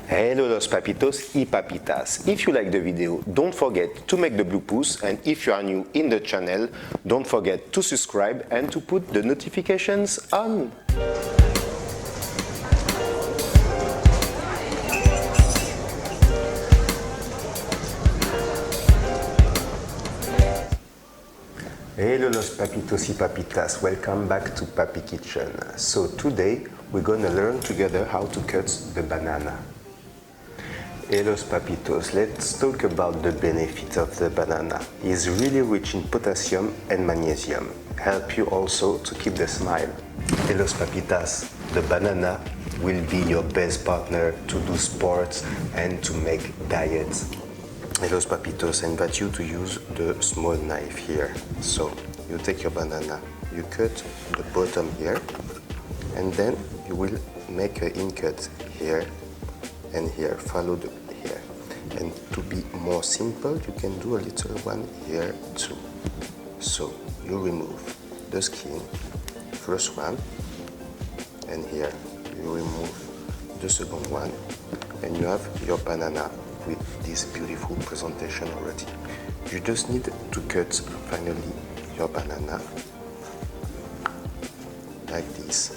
Hello los papitos y papitas. If you like the video, don't forget to make the blue pouce, and if you are new in the channel, don't forget to subscribe and to put the notifications on. Hello los papitos y papitas, welcome back to Papikitchen. So today we're gonna learn together how to cut the banana. Hello papitos, let's talk about the benefit of the banana. It's really rich in potassium and magnesium, help you also to keep the smile. Hello papitas, the banana will be your best partner to do sports and to make diets. Hello papitos, I invite you to use the small knife here. So you take your banana, you cut the bottom here, and then you will make an in-cut here and here, follow the here. And to be more simple, you can do a little one here too. So you remove the skin, first one, and here you remove the second one, and you have your banana with this beautiful presentation already. You just need to cut finally your banana like this.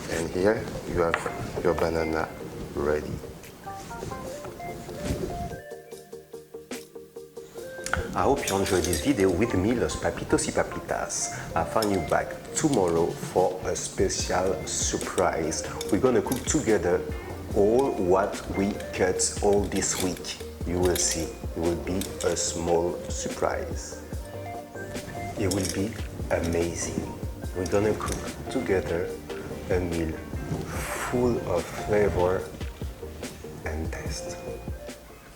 And here you have your banana ready. I hope you enjoyed this video with me, los papitos y papitas. I'll find you back tomorrow for a special surprise. We're gonna cook together all what we cut all this week. You will see, it will be a small surprise. It will be amazing. We're gonna cook together a meal full of flavor and taste.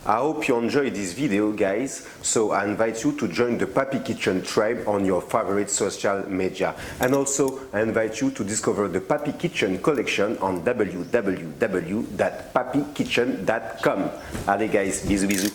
I hope you enjoyed this video, guys, so I invite you to join the Papikitchen Tribe on your favorite social media. And also, I invite you to discover the Papikitchen collection on www.papikitchen.com. Allez guys, bisous bisous.